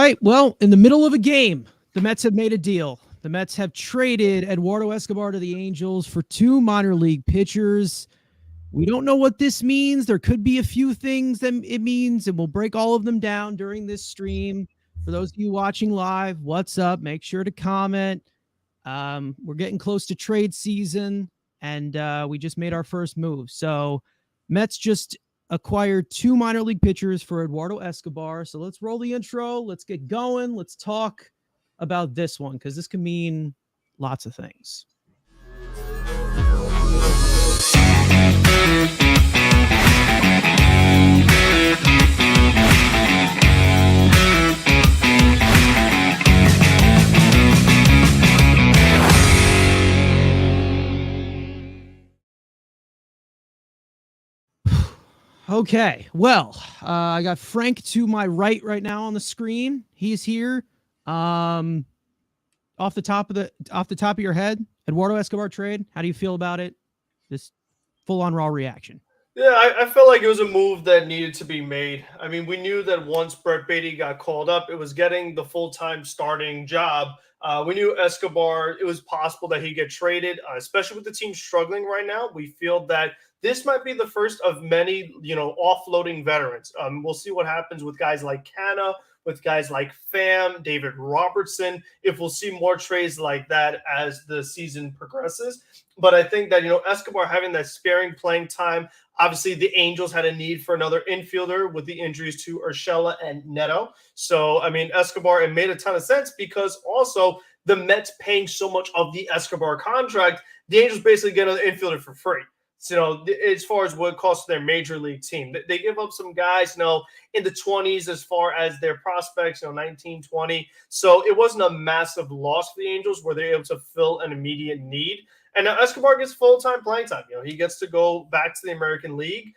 right. Well, in the middle of a game, the Mets have made a deal. The Mets have traded Eduardo Escobar to the Angels for 2 minor league pitchers. We don't know what this means. There could be a few things that it means, and we'll break all of them down during this stream. For those of you watching live, what's up? Make sure to comment. We're getting close to trade season, and we just made our first move. So Mets just acquired 2 minor league pitchers for Eduardo Escobar. So let's roll the intro. Let's get going. Let's talk about this one, because this can mean lots of things. Okay, well, I got Frank to my right now on the screen. He's here. Off the top of your head, Eduardo Escobar trade. How do you feel about it? This full-on raw reaction. Yeah, I felt like it was a move that needed to be made. I mean, we knew that once Brett Beatty got called up, it was getting the full-time starting job. We knew Escobar, it was possible that he'd get traded, especially with the team struggling right now. We feel that this might be the first of many, offloading veterans. We'll see what happens with guys like Canna, with guys like Pham, David Robertson, if we'll see more trades like that as the season progresses. But I think that, Escobar having that sparing playing time, obviously the Angels had a need for another infielder with the injuries to Urshela and Neto. So, I mean, Escobar, it made a ton of sense because also the Mets paying so much of the Escobar contract, the Angels basically get an infielder for free. So, as far as what it costs their major league team, they give up some guys, in the 20s as far as their prospects, 19, 20. So it wasn't a massive loss for the Angels where they're able to fill an immediate need. And now Escobar gets full-time playing time. He gets to go back to the American League.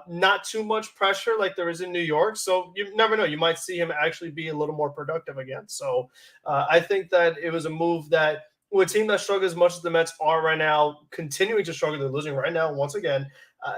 Not too much pressure like there is in New York. So you never know. You might see him actually be a little more productive again. So I think that it was a move that with a team that struggles as much as the Mets are right now, continuing to struggle, they're losing right now once again.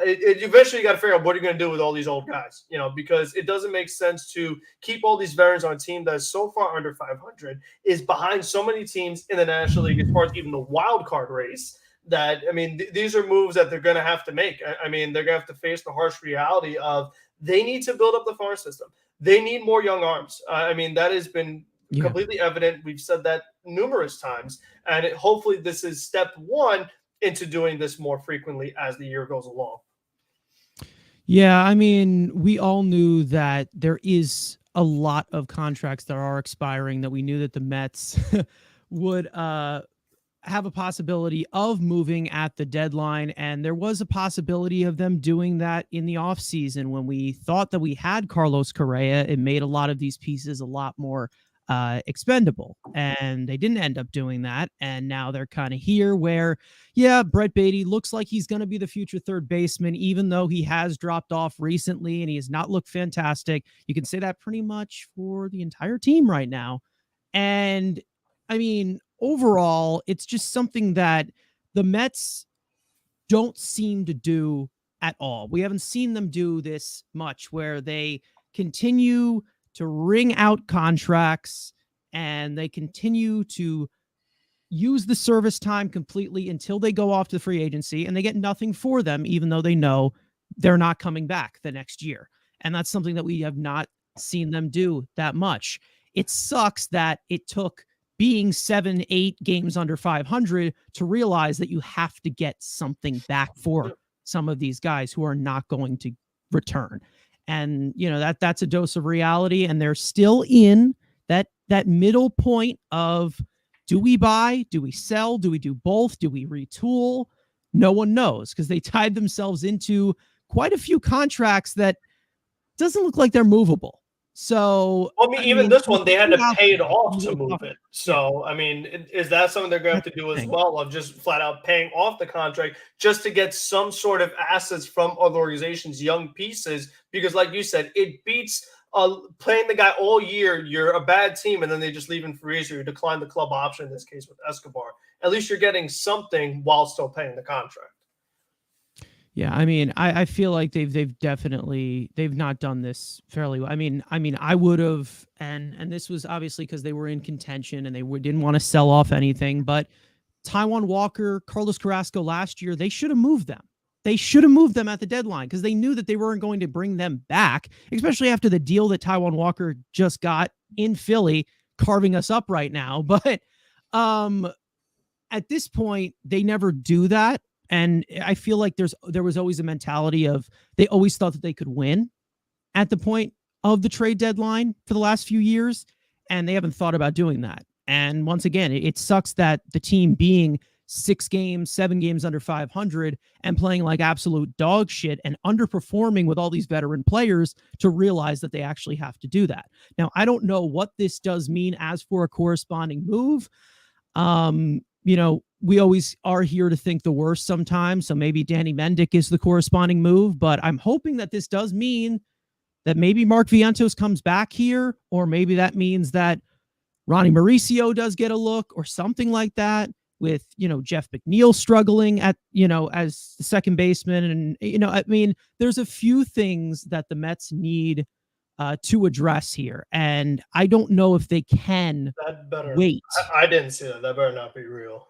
Eventually you got to figure out what you're going to do with all these old guys, because it doesn't make sense to keep all these veterans on a team that is so far under 500, is behind so many teams in the National League as far as even the wild card race. That, I mean, these are moves that they're going to have to make. I mean, they're going to have to face the harsh reality of they need to build up the farm system. They need more young arms. I mean, that has been completely evident. We've said that numerous times, and hopefully this is step one into doing this more frequently as the year goes along. Yeah, I mean, we all knew that there is a lot of contracts that are expiring, that we knew that the Mets would have a possibility of moving at the deadline, and there was a possibility of them doing that in the offseason when we thought that we had Carlos Correa. It made a lot of these pieces a lot more expendable, and they didn't end up doing that. And now they're kind of here where, Brett Beatty looks like he's going to be the future third baseman, even though he has dropped off recently and he has not looked fantastic. You can say that pretty much for the entire team right now. And I mean, overall, it's just something that the Mets don't seem to do at all. We haven't seen them do this much, where they continue to wring out contracts and they continue to use the service time completely until they go off to free agency, and they get nothing for them, even though they know they're not coming back the next year. And that's something that we have not seen them do that much. It sucks that it took being 7-8 games under 500 to realize that you have to get something back for some of these guys who are not going to return. And, that's a dose of reality. And they're still in that middle point of, do we buy? Do we sell? Do we do both? Do we retool? No one knows, because they tied themselves into quite a few contracts that doesn't look like they're movable. So, I mean, this one, they had to pay it off to move it. So, I mean, is that something they're going to have to do as well, of just flat out paying off the contract just to get some sort of assets from other organizations, young pieces? Because like you said, it beats playing the guy all year. You're a bad team, and then they just leave in free agency. You decline the club option in this case with Escobar. At least you're getting something while still paying the contract. Yeah, I mean, I feel like they've definitely they've not done this fairly well. I would have, and this was obviously because they were in contention and didn't want to sell off anything. But Taiwan Walker, Carlos Carrasco last year, they should have moved them. They should have moved them at the deadline because they knew that they weren't going to bring them back, especially after the deal that Taiwan Walker just got in Philly, carving us up right now. But at this point, they never do that. And I feel like there was always a mentality of they always thought that they could win at the point of the trade deadline for the last few years, and they haven't thought about doing that. And once again, it sucks that the team being 7 games under 500 and playing like absolute dog shit and underperforming with all these veteran players to realize that they actually have to do that. Now, I don't know what this does mean as for a corresponding move. We always are here to think the worst sometimes. So maybe Danny Mendick is the corresponding move, but I'm hoping that this does mean that maybe Mark Vientos comes back here, or maybe that means that Ronnie Mauricio does get a look or something like that with, Jeff McNeil struggling at, as the second baseman. And, there's a few things that the Mets need to address here. And I don't know if they can wait. I didn't see that. That better not be real.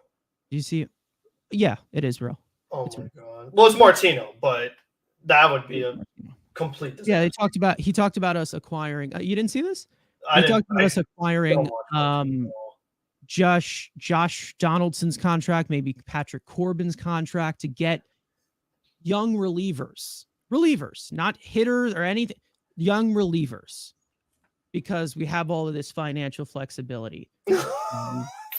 Do you see it? Yeah, it is real. Oh my God. Well, it's Martino, but that would be a complete disaster. Yeah, he talked about us acquiring. You didn't see this? He talked about us acquiring Josh Donaldson's contract, maybe Patrick Corbin's contract, to get young relievers, not hitters or anything, young relievers, because we have all of this financial flexibility.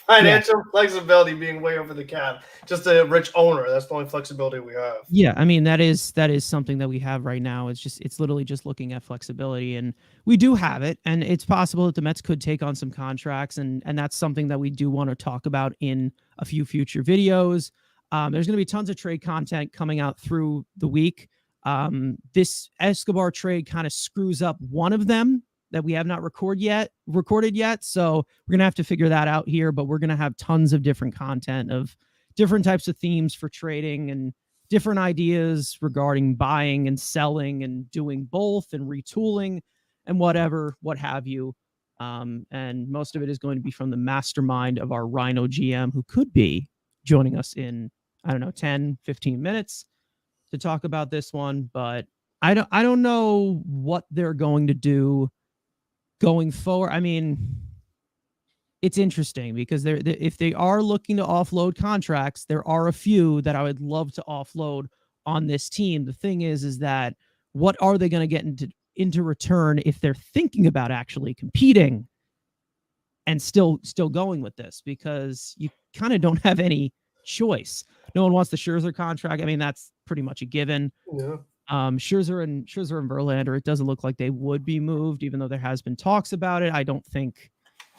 Financial flexibility being way over the cap. Just a rich owner. That's the only flexibility we have. Yeah, that is something that we have right now. It's literally just looking at flexibility, and we do have it. And it's possible that the Mets could take on some contracts, and that's something that we do want to talk about in a few future videos. There's going to be tons of trade content coming out through the week. This Escobar trade kind of screws up one of them that we have not recorded yet. So we're going to have to figure that out here, but we're going to have tons of different content of different types of themes for trading and different ideas regarding buying and selling and doing both and retooling and what have you. And most of it is going to be from the mastermind of our Rhino GM, who could be joining us in, 10, 15 minutes to talk about this one, but I don't know what they're going to do going forward. It's interesting because if they are looking to offload contracts, there are a few that I would love to offload on this team. The thing is that what are they going to get into return if they're thinking about actually competing and still going with this? Because you kind of don't have any choice. No one wants the Scherzer contract. That's pretty much a given. Yeah. Scherzer and Verlander, it doesn't look like they would be moved, even though there has been talks about it. I don't think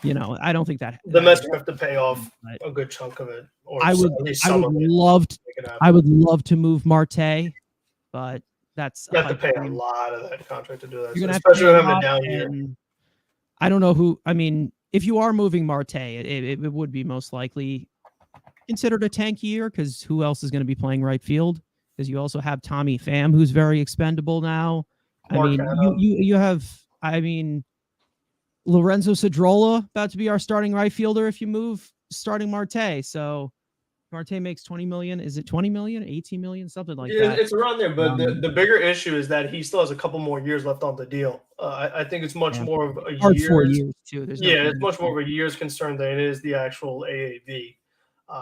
that the Mets have to pay off a good chunk of it. Or I would love to move Marte, but that's you have to pay a lot of that contract to do that. You're gonna especially have to having a down year. I don't know who. If you are moving Marte, it would be most likely considered a tank year, because who else is going to be playing right field? Because you also have Tommy Pham, who's very expendable now. You have Lorenzo Cedrola about to be our starting right fielder if you move starting Marte. So Marte makes 20 million. Is it 20 million, 18 million, something like that? It's around there, but the bigger issue is that he still has a couple more years left on the deal. I think it's much more of a year. 4 years too. It's much more of a year's concern than it is the actual AAV.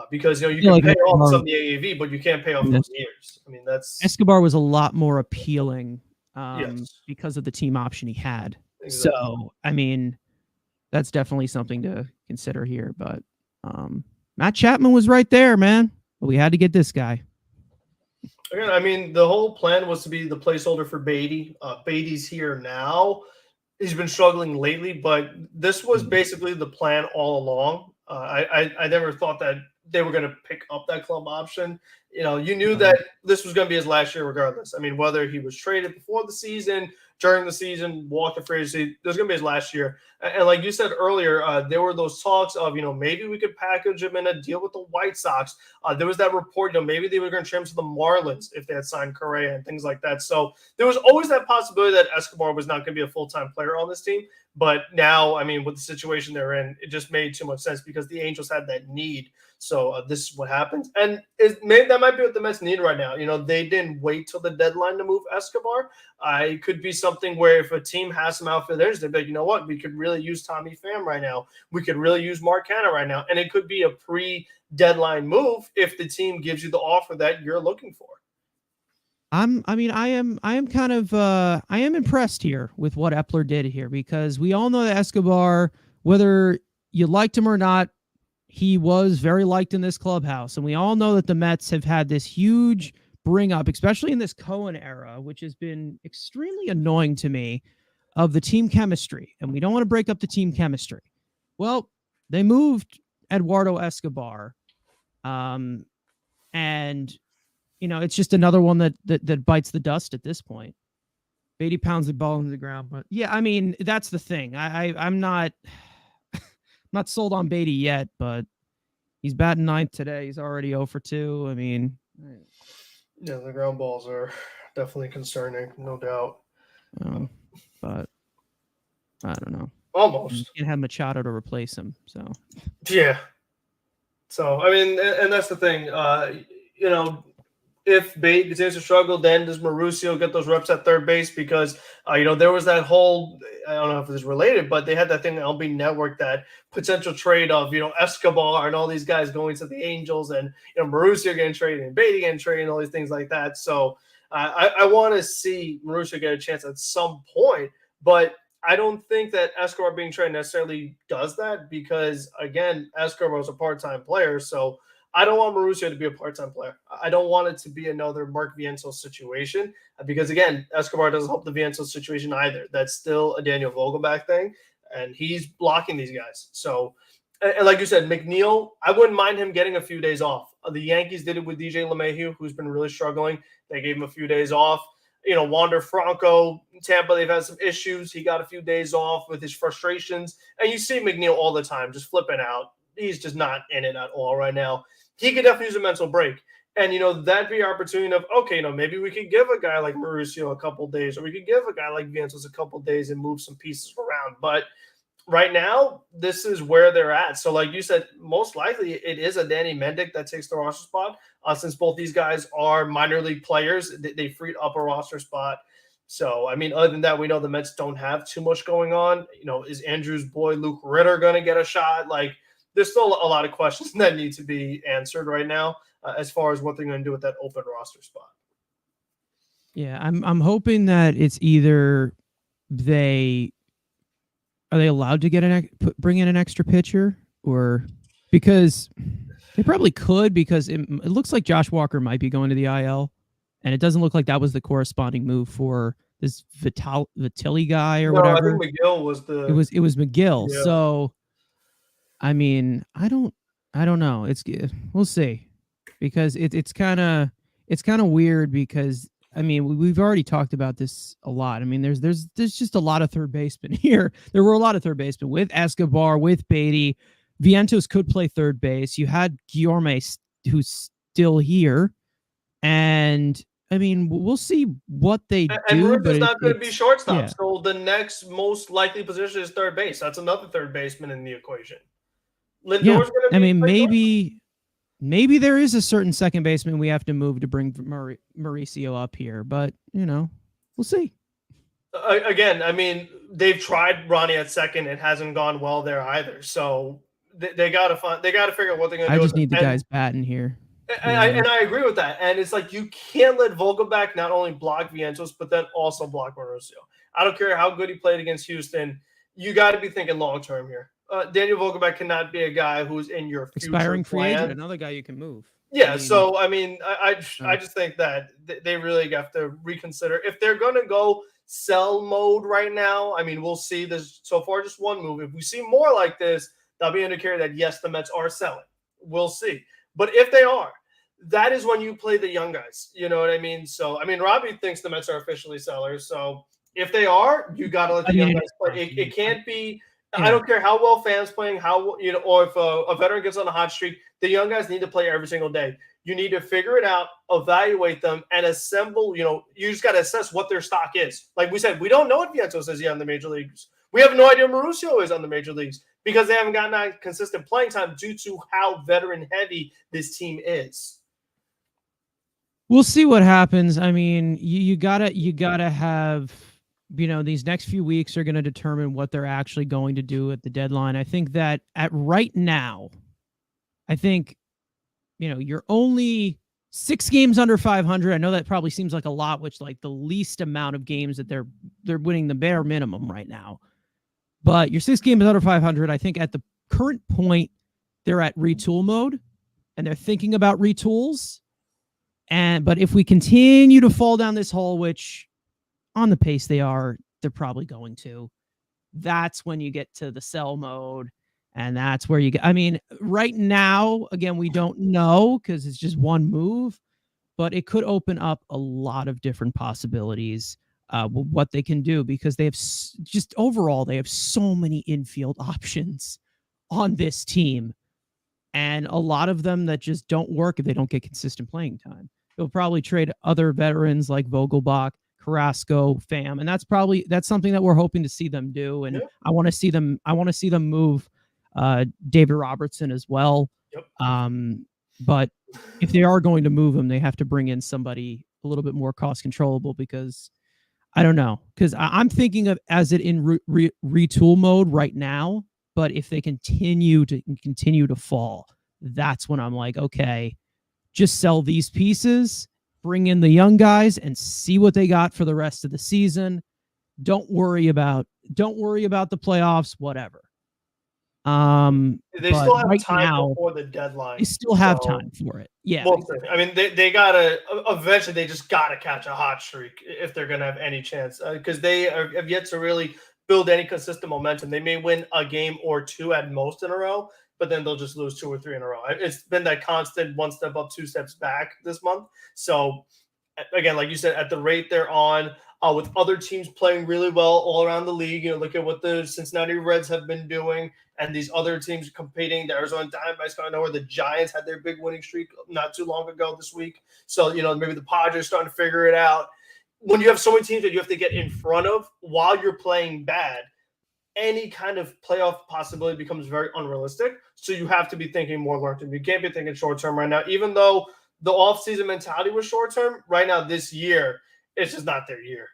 Because you can pay off some of the AAV, but you can't pay off those years. That's Escobar was a lot more appealing yes. because of the team option he had. Exactly. So that's definitely something to consider here. But Matt Chapman was right there, man. But we had to get this guy. Again, the whole plan was to be the placeholder for Beatty. Beatty's here now. He's been struggling lately, but this was basically the plan all along. I never thought that they were going to pick up that club option. You knew that this was going to be his last year regardless. I mean, whether he was traded before the season, during the season, walked the free agency, there's going to be his last year. And like you said earlier, there were those talks of, maybe we could package him in a deal with the White Sox. There was that report, maybe they were going to trade him to the Marlins if they had signed Correa and things like that. So there was always that possibility that Escobar was not going to be a full-time player on this team. But now, I mean, with the situation they're in, it just made too much sense because the Angels had that need. So this is what happens. And that might be what the Mets need right now. They didn't wait till the deadline to move Escobar. It could be something where if a team has some outfielders, they'd be like, you know what, we could really use Tommy Pham right now. We could really use Mark Canha right now. And it could be a pre-deadline move if the team gives you the offer that you're looking for. I am impressed here with what Epler did here, because we all know that Escobar, whether you liked him or not, he was very liked in this clubhouse. And we all know that the Mets have had this huge bring up, especially in this Cohen era, which has been extremely annoying to me, of the team chemistry. And we don't want to break up the team chemistry. Well, they moved Eduardo Escobar. And it's just another one that bites the dust at this point. 80 pounds of ball into the ground. But yeah, I mean, that's the thing. I'm not sold on Beatty yet, but he's batting ninth today. He's already 0 for 2. I mean, yeah, the ground balls are definitely concerning, no doubt. But I don't know. Almost. You can't have Machado to replace him. So yeah. So I mean, and that's the thing. If Bate continues to struggle, then does Marceaux get those reps at third base? Because, there was that whole, I don't know if it's related, but they had that thing on LB Network, that potential trade of, Escobar and all these guys going to the Angels, and, Marceaux getting traded and Beatty getting traded and all these things like that. So I want to see Marceaux get a chance at some point, but I don't think that Escobar being traded necessarily does that, because, again, Escobar was a part-time player, so I don't want Marceaux to be a part-time player. I don't want it to be another Mark Vientos situation, because, again, Escobar doesn't help the Vientos situation either. That's still a Daniel Vogelback thing, and he's blocking these guys. So, and like you said, McNeil, I wouldn't mind him getting a few days off. The Yankees did it with DJ LeMahieu, who's been really struggling. They gave him a few days off. Wander Franco, Tampa, they've had some issues. He got a few days off with his frustrations. And you see McNeil all the time just flipping out. He's just not in it at all right now. He could definitely use a mental break. And, that'd be our opportunity of, okay, maybe we could give a guy like Marceaux a couple days, or we could give a guy like Vientos a couple days and move some pieces around. But right now, this is where they're at. So like you said, most likely it is a Danny Mendick that takes the roster spot. Since both these guys are minor league players, they freed up a roster spot. So, I mean, other than that, we know the Mets don't have too much going on. Is Andrew's boy Luke Ritter going to get a shot? Like, there's still a lot of questions that need to be answered right now as far as what they're going to do with that open roster spot. Yeah, I'm hoping that it's either are they allowed to bring in an extra pitcher, or because they probably could, because it looks like Josh Walker might be going to the IL, and it doesn't look like that was the corresponding move for this Vitili guy or whatever. I think McGill was it was McGill. Yeah. So I mean, I don't know. We'll see, because it's kind of weird, because I mean, we've already talked about this a lot. I mean, there's just a lot of third basemen here. There were a lot of third basemen with Escobar, with Beatty. Vientos could play third base. You had Guillorme, who's still here, and I mean, we'll see what they do. And Rupert's not going to be shortstop, yeah. So the next most likely position is third base. That's another third baseman in the equation. Lindor's going to be. I mean, maybe there is a certain second baseman we have to move to bring Marceaux up here, but we'll see. Again, I mean, they've tried Ronnie at second; it hasn't gone well there either. So they got to figure out what they're going to do. I just need the guys batting here. And I agree with that. And it's like, you can't let Vogelback not only block Vientos, but then also block Marceaux. I don't care how good he played against Houston. You got to be thinking long term here. Daniel Vogelback cannot be a guy who's in your future expiring free plan. agent, another guy you can move. Yeah, so I mean, I just think that they really have to reconsider if they're going to go sell mode right now. I mean, we'll see. This so far just one move. If we see more like this, that'll be an indicator that yes, the Mets are selling. We'll see. But if they are, that is when you play the young guys. You know what I mean? So, I mean, Robbie thinks the Mets are officially sellers. So if they are, you got to let the young guys play. It can't be. Yeah. I don't care how well fans playing, or if a veteran gets on a hot streak, the young guys need to play every single day. You need to figure it out, evaluate them, and assemble. You just got to assess what their stock is. Like we said, we don't know what Vientos is yet in the major leagues. We have no idea Marceaux is on the major leagues because they haven't gotten that consistent playing time due to how veteran heavy this team is. We'll see what happens. I mean, you gotta have, these next few weeks are going to determine what they're actually going to do at the deadline. I think that at right now, you're only 6 games under 500. I know that probably seems like a lot, which like the least amount of games that they're winning the bare minimum right now. But you're 6 games under 500. I think at the current point, they're at retool mode and they're thinking about retools. But if we continue to fall down this hole, which on the pace they're probably going to, that's when you get to the sell mode. And that's where you get, I mean, right now, again, we don't know because it's just one move, but it could open up a lot of different possibilities, what they can do, because they have they have so many infield options on this team. And a lot of them that just don't work if they don't get consistent playing time. They'll probably trade other veterans like Vogelbach, Carrasco, Pham, and that's something that we're hoping to see them do. And I want to see them move David Robertson as well. Yep. But if they are going to move him, they have to bring in somebody a little bit more cost controllable, because I don't know, because I'm thinking of as it in retool mode right now. But if they continue to fall, that's when I'm like, okay, just sell these pieces, bring in the young guys, and see what they got for the rest of the season. Don't worry about the playoffs, whatever. They still have right time now, before the deadline. They still have time for it. Yeah. Exactly. I mean, they gotta eventually. They just gotta catch a hot streak if they're gonna have any chance, because they have yet to really build any consistent momentum. They may win a game or two at most in a row, but then they'll just lose 2 or 3 in a row. It's been that constant 1 step up, 2 steps back this month. So again, like you said, at the rate they're on, with other teams playing really well all around the league, look at what the Cincinnati Reds have been doing, and these other teams competing. The Arizona Diamondbacks, I know where the Giants had their big winning streak not too long ago this week. So, maybe the Padres starting to figure it out. When you have so many teams that you have to get in front of while you're playing bad, any kind of playoff possibility becomes very unrealistic. So you have to be thinking more long-term. You can't be thinking short-term right now, even though the off-season mentality was short-term. Right now, this year, it's just not their year.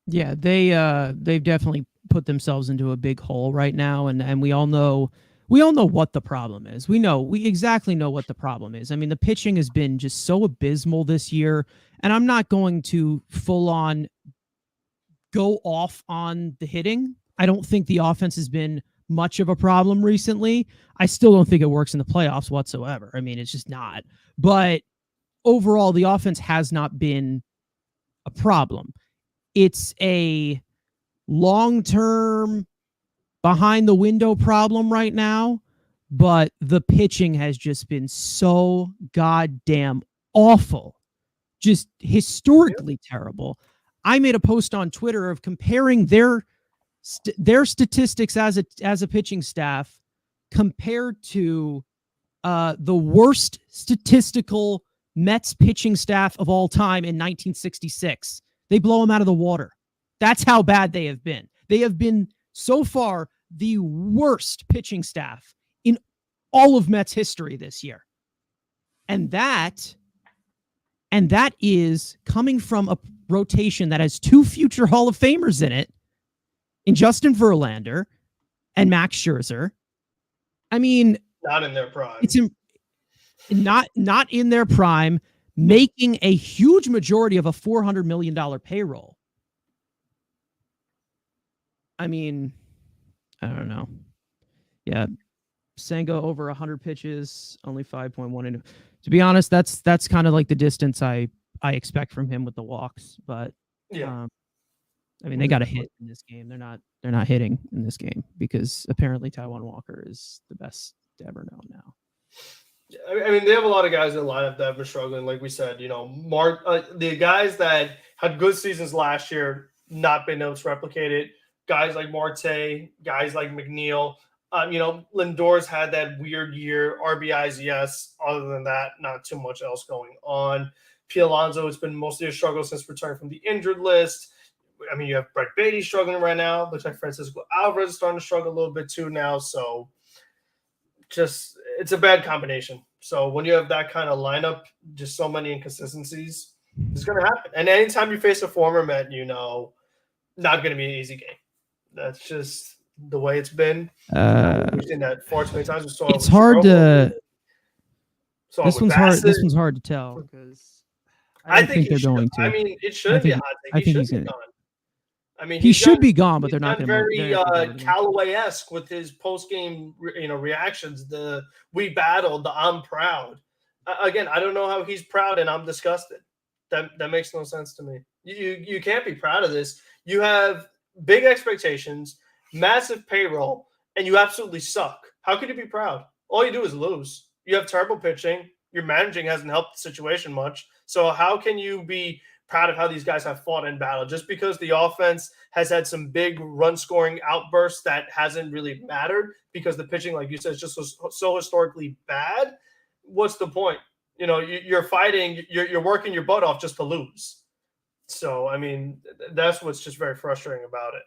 Yeah, they've definitely put themselves into a big hole right now, and we all know what the problem is. We exactly know what the problem is. I mean, the pitching has been just so abysmal this year, and I'm not going to full on go off on the hitting. I don't think the offense has been much of a problem recently. I still don't think it works in the playoffs whatsoever. I mean, it's just not. But overall, the offense has not been a problem. It's a long-term behind the window problem right now, but the pitching has just been so goddamn awful, just historically terrible. I made a post on Twitter of comparing their statistics as a pitching staff compared to the worst statistical Mets pitching staff of all time in 1966. They blow them out of the water. That's how bad they have been. They have been so far the worst pitching staff in all of Mets history this year. And that is coming from a rotation that has 2 future Hall of Famers in it, in Justin Verlander and Max Scherzer. I mean, not in their prime. It's not in their prime, making a huge majority of a $400 million payroll. I mean, I don't know. Yeah, Senga over 100 pitches, only 5.1. To be honest, that's kind of like the distance I expect from him with the walks. But yeah, I mean, they got to hit in this game. They're not hitting in this game because apparently Taijuan Walker is the best to ever know now. I mean, they have a lot of guys in the lineup that have been struggling. Like we said, the guys that had good seasons last year, not been able to replicate it. Guys like Marte, guys like McNeil. Lindor's had that weird year. RBIs, yes. Other than that, not too much else going on. P. Alonso, it's been mostly a struggle since returning from the injured list. I mean, you have Brett Beatty struggling right now. Looks like Francisco Alvarez is starting to struggle a little bit too now. So just it's a bad combination. So when you have that kind of lineup, just so many inconsistencies, it's going to happen. And anytime you face a former Met, not going to be an easy game. That's just the way it's been. We've seen that far too many times. We saw it's hard to. This one's hard. This one's hard to tell because I think they're going to. I mean, it should be a hot take. I think he's gone. going. I mean, he should be gone, but they're not going to. Very Callaway-esque with his post-game, reactions. The "we battled," the "I'm proud." Again, I don't know how he's proud, and I'm disgusted. That makes no sense to me. You can't be proud of this. You have big expectations, massive payroll, and you absolutely suck. How could you be proud? All you do is lose. You have terrible pitching. Your managing hasn't helped the situation much. So how can you be proud of how these guys have fought in battle? Just because the offense has had some big run-scoring outbursts that hasn't really mattered because the pitching, like you said, is just so historically bad. What's the point? You're fighting, you're working your butt off just to lose. So, I mean, that's what's just very frustrating about it.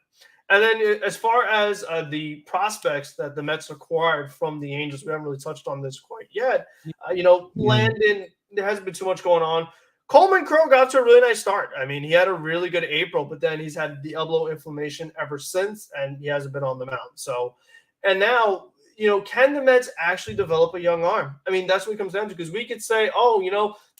And then as far as the prospects that the Mets acquired from the Angels, we haven't really touched on this quite yet. Landon, there hasn't been too much going on. Coleman Crow got to a really nice start. I mean, he had a really good April, but then he's had the elbow inflammation ever since, and he hasn't been on the mound. So, and now, can the Mets actually develop a young arm? I mean, that's what it comes down to, because we could say,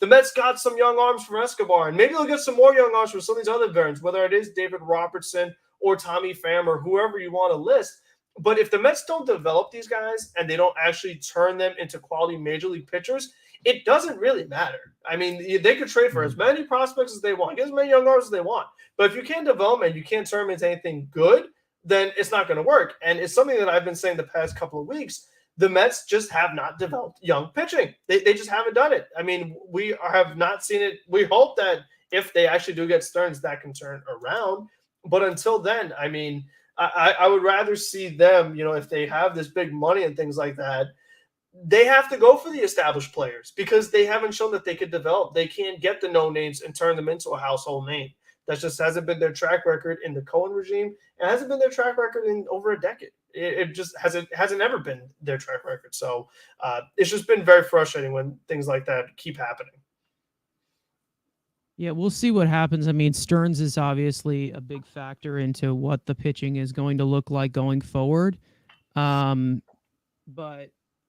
the Mets got some young arms from Escobar, and maybe they'll get some more young arms from some of these other veterans, whether it is David Robertson or Tommy Pham or whoever you want to list. But if the Mets don't develop these guys and they don't actually turn them into quality major league pitchers, it doesn't really matter. I mean, they could trade for as many prospects as they want, get as many young arms as they want. But if you can't develop them and you can't turn them into anything good, then it's not going to work. And it's something that I've been saying the past couple of weeks. The Mets just have not developed young pitching. They just haven't done it. I mean, we have not seen it. We hope that if they actually do get Stearns, that can turn around. But until then, I mean, I would rather see them, if they have this big money and things like that, they have to go for the established players because they haven't shown that they could develop. They can't get the no names and turn them into a household name. That just hasn't been their track record in the Cohen regime. It hasn't been their track record in over a decade. It just hasn't ever been their track record. So it's just been very frustrating when things like that keep happening. Yeah, we'll see what happens. I mean, Stearns is obviously a big factor into what the pitching is going to look like going forward. But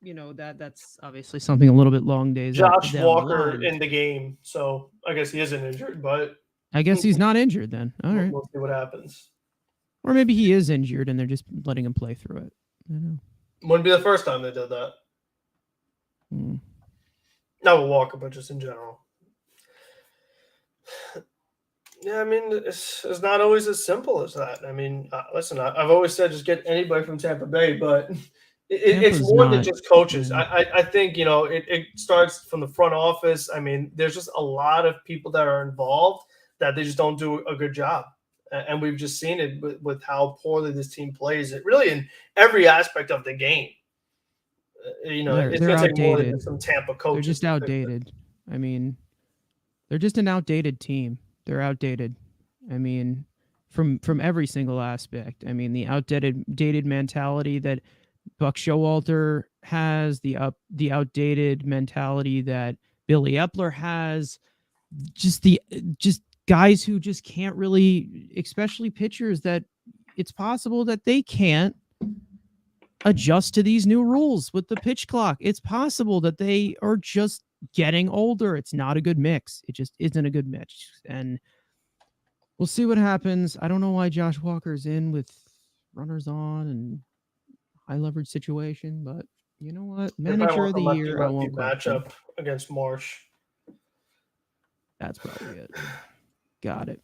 that's obviously something a little bit long days. Josh Walker in the game, so I guess he isn't injured, but I guess he's not injured then. All right, we'll see what happens. Or maybe he is injured and they're just letting him play through it. I don't know. Wouldn't be the first time they did that. Not with Walker, but just in general. Yeah, I mean, it's not always as simple as that. I mean, listen, I've always said just get anybody from Tampa Bay, but it's more than just coaches. I think, it starts from the front office. I mean, there's just a lot of people that are involved that they just don't do a good job. And we've just seen it with how poorly this team plays it really in every aspect of the game. It's going to take more than some Tampa coaches. They're just outdated. I mean, they're just an outdated team. They're outdated. I mean, from every single aspect. I mean, the outdated mentality that Buck Showalter has, the outdated mentality that Billy Epler has, just guys who just can't really, especially pitchers, that it's possible that they can't adjust to these new rules with the pitch clock. It's possible that they are just getting older. It's not a good mix. It just isn't a good mix. And we'll see what happens. I don't know why Josh Walker's in with runners on and high leverage situation, but you know what? Manager of the year, I won't matchup against Marsh. That's probably it. Got it.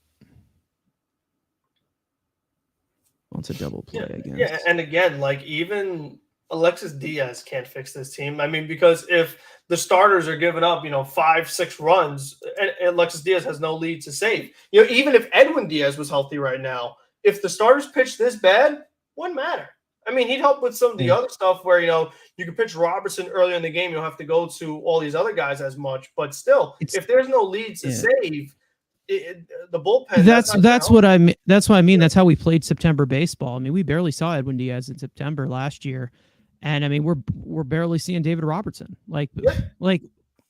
Wants a double play against. Yeah, and again, like even Alexis Diaz can't fix this team. I mean, because if the starters are giving up, 5-6 runs, and Alexis Diaz has no lead to save. Even if Edwin Diaz was healthy right now, if the starters pitch this bad, wouldn't matter. I mean, he'd help with some of the other stuff where, you can pitch Robertson earlier in the game. You don't have to go to all these other guys as much. But still, if there's no lead to save, the bullpen. That's what I mean. That's what I mean. That's how we played September baseball. I mean, we barely saw Edwin Diaz in September last year, and I mean, we're barely seeing David Robertson. Like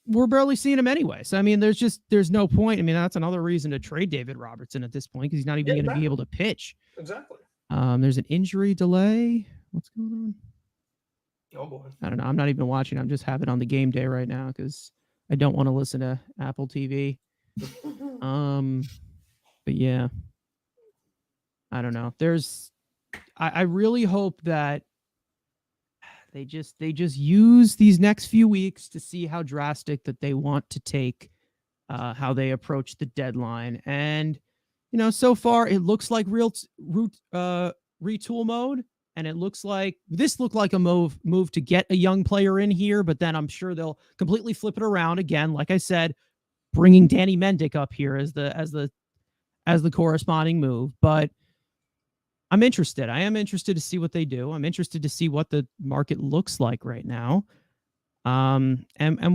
we're barely seeing him anyway. So I mean, there's no point. I mean, that's another reason to trade David Robertson at this point because he's not even going to be able to pitch. Exactly. There's an injury delay. What's going on? Oh boy. I don't know. I'm not even watching. I'm just having it on the game day right now because I don't want to listen to Apple TV. But yeah, I don't know. I really hope that they just use these next few weeks to see how drastic that they want to take, how they approach the deadline. And, so far it looks like retool mode. And it looks like this looked like a move to get a young player in here, but then I'm sure they'll completely flip it around again. Like I said, bringing Danny Mendick up here as the corresponding move, but I'm interested. I am interested to see what they do. I'm interested to see what the market looks like right now. And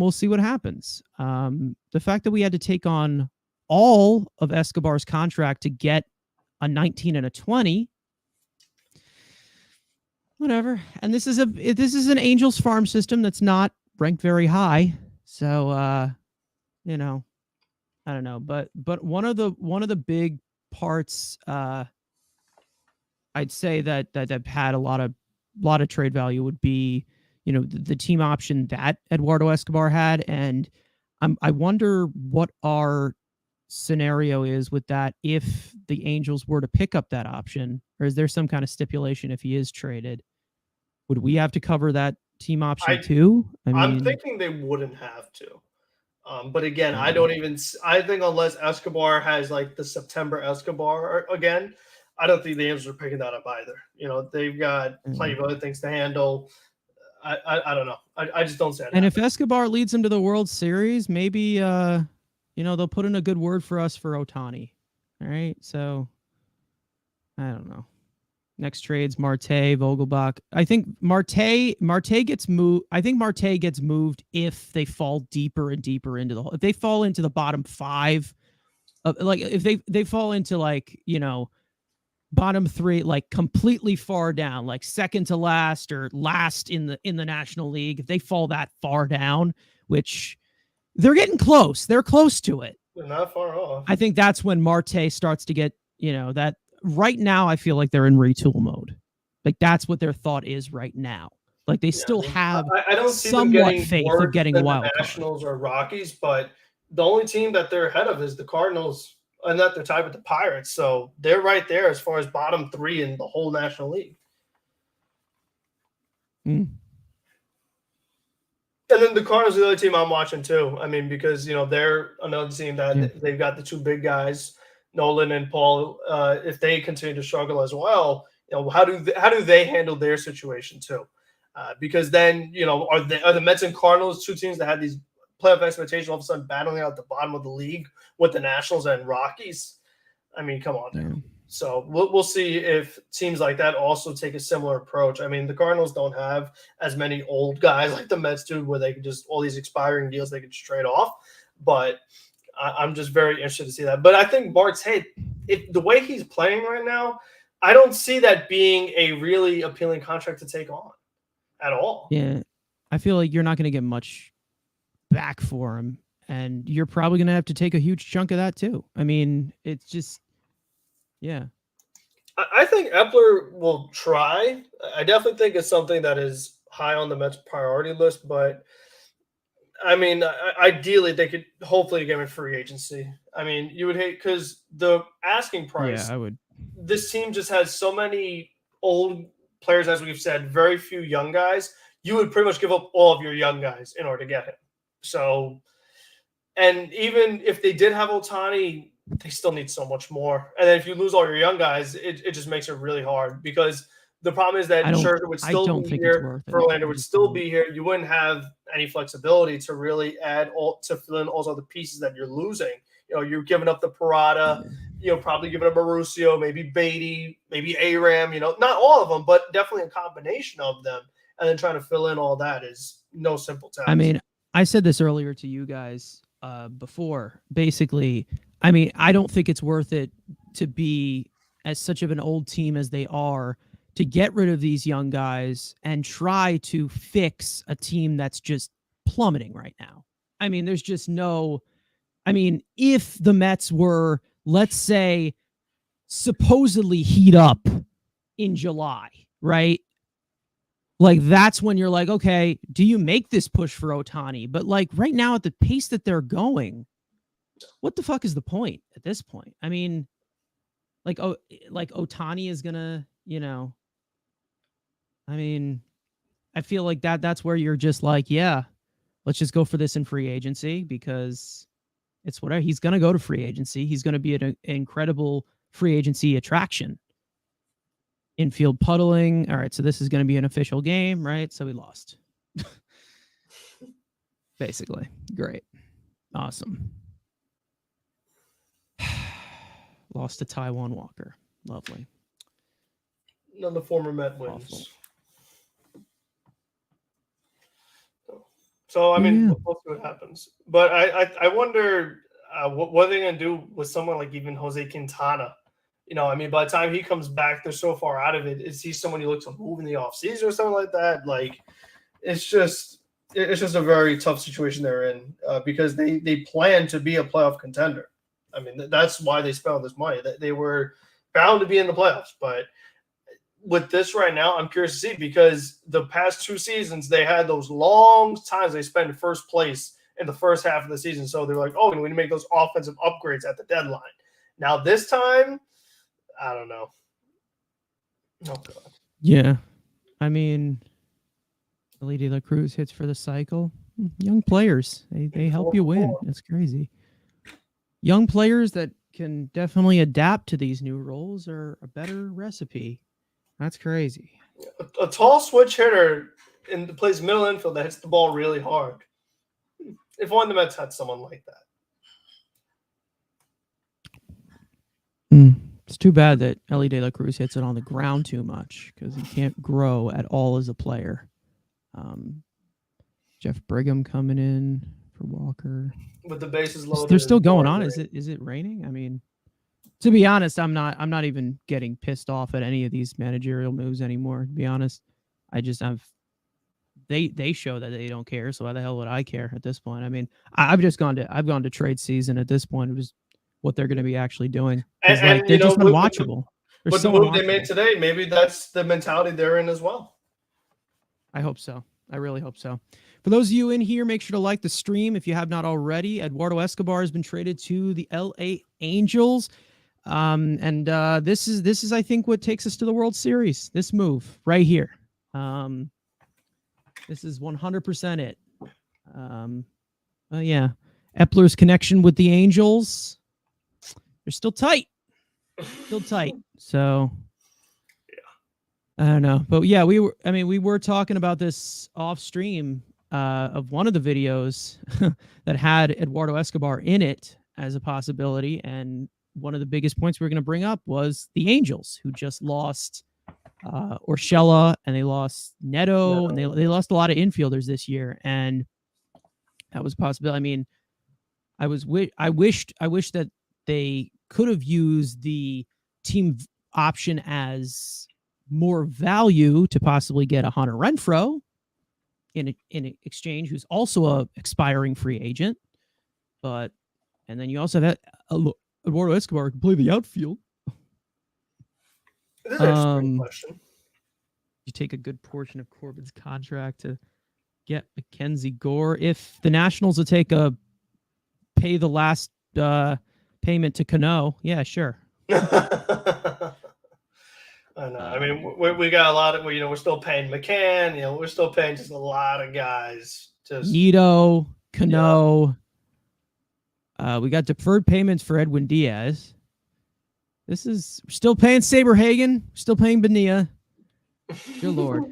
we'll see what happens. The fact that we had to take on all of Escobar's contract to get a 19 and a 20, whatever. And this is an Angels farm system that's not ranked very high. So, I don't know, but one of the big parts, I'd say that had a lot of trade value would be, the team option that Eduardo Escobar had, and I wonder what our scenario is with that if the Angels were to pick up that option, or is there some kind of stipulation if he is traded? Would we have to cover that team option too? I'm thinking they wouldn't have to. But again, I think unless Escobar has like the September Escobar again, I don't think the Angels are picking that up either. They've got plenty of other things to handle. I don't know. I just don't see it. And if Escobar leads them to the World Series, maybe, they'll put in a good word for us for Ohtani. All right. So I don't know. Next trade's Marte, Vogelbach. I think Marte gets moved. I think Marte gets moved if they fall deeper and deeper into the hole. If they fall into the bottom 5, if they fall into bottom 3, like completely far down, like second to last or last in the National League. If they fall that far down, which they're getting close, they're close to it. They're not far off. I think that's when Marte starts to get that. Right now, I feel like they're in retool mode. Like that's what their thought is right now. Like they still have I don't see somewhat faith of getting a wild card. Nationals or Rockies, but the only team that they're ahead of is the Cardinals, and that they're tied with the Pirates. So they're right there as far as bottom 3 in the whole National League. And then the Cardinals are the other team I'm watching too. I mean, because they're another team that they've got the 2 big guys, Nolan and Paul. If they continue to struggle as well, how do they handle their situation too? Because then are the Mets and Cardinals 2 teams that had these playoff expectations all of a sudden battling out the bottom of the league with the Nationals and Rockies? I mean, come on. Yeah. So we'll see if teams like that also take a similar approach. I mean, the Cardinals don't have as many old guys like the Mets do, where they can just all these expiring deals they can just trade off. But I'm just very interested to see that. But I think Marte, if the way he's playing right now, I don't see that being a really appealing contract to take on at all. Yeah, I feel like you're not going to get much back for him, and you're probably going to have to take a huge chunk of that too. I mean, it's just, yeah. I think Epler will try. I definitely think it's something that is high on the Mets priority list, but I mean, ideally, they could hopefully get him in free agency. I mean, you would hate because the asking price. Yeah, I would. This team just has so many old players, as we've said, very few young guys. You would pretty much give up all of your young guys in order to get him. So, and even if they did have Ohtani, they still need so much more. And then if you lose all your young guys, it just makes it really hard because The problem is that Scherzer would still don't be think it's here. worth it. Verlander would still be here. You wouldn't have any flexibility to really to fill in all those other pieces that you're losing. You're giving up the Parada, probably giving up Marceaux, maybe Beatty, maybe Aram, not all of them, but definitely a combination of them. And then trying to fill in all that is no simple task. I mean, I said this earlier to you guys before. Basically, I mean, I don't think it's worth it to be as such of an old team as they are to get rid of these young guys and try to fix a team that's just plummeting right now. I mean, there's just no... I mean, if the Mets were, let's say, supposedly heat up in July, right? Like, that's when you're like, okay, do you make this push for Ohtani? But like right now at the pace that they're going, what the fuck is the point at this point? I mean, like Ohtani is gonna, I mean, I feel like that's where you're just like, yeah, let's just go for this in free agency because it's whatever. He's going to go to free agency. He's going to be an incredible free agency attraction. Infield puddling. All right, so this is going to be an official game, right? So we lost. Basically. Great. Awesome. Lost to Taiwan Walker. Lovely. None of the former Met wins. Awful. So, I mean, we'll see what happens. But I wonder what are they going to do with someone like even Jose Quintana? I mean, by the time he comes back, they're so far out of it. Is he someone you look to move in the offseason or something like that? Like, it's just a very tough situation they're in because they plan to be a playoff contender. I mean, that's why they spent all this money. They were bound to be in the playoffs, but with this right now, I'm curious to see because the past 2 seasons, they had those long times they spent in first place in the first half of the season. So they're like, oh, we need to make those offensive upgrades at the deadline. Now this time, I don't know. Oh, God. Yeah. I mean, Elite De La Cruz hits for the cycle. Young players, they help you win. That's crazy. Young players that can definitely adapt to these new roles are a better recipe. That's crazy. A tall switch hitter and plays middle infield that hits the ball really hard. If only the Mets had someone like that. It's too bad that Elly De La Cruz hits it on the ground too much because he can't grow at all as a player. Jeff Brigham coming in for Walker. With the bases loaded. They're still going on. Is it raining? I mean, to be honest, I'm not even getting pissed off at any of these managerial moves anymore. To be honest, they show that they don't care. So why the hell would I care at this point? I mean, I've gone to trade season at this point. It was what they're going to be actually doing. And they're just unwatchable. But the move they made today, maybe that's the mentality they're in as well. I hope so. I really hope so. For those of you in here, make sure to like the stream if you have not already. Eduardo Escobar has been traded to the LA Angels. This is I think what takes us to the World Series. This move right here. This is 100% it. Yeah. Epler's connection with the Angels. They're still tight. So I don't know. But yeah, we were talking about this off stream of one of the videos that had Eduardo Escobar in it as a possibility. And one of the biggest points we were going to bring up was the Angels, who just lost Urshela and they lost Neto, and they lost a lot of infielders this year. And that was a possibility. I mean, I wished that they could have used the team option as more value to possibly get a Hunter Renfroe in exchange, who's also a expiring free agent. And then you also have Eduardo Escobar can play the outfield. This is an interesting question. You take a good portion of Corbin's contract to get Mackenzie Gore. If the Nationals would pay the last payment to Cano, yeah, sure. I know. I mean, we got a lot of, we're still paying McCann. We're still paying just a lot of guys. Nito, Cano. Yeah. We got deferred payments for Edwin Diaz. We're still paying Saberhagen. Still paying Bonilla. Good Lord.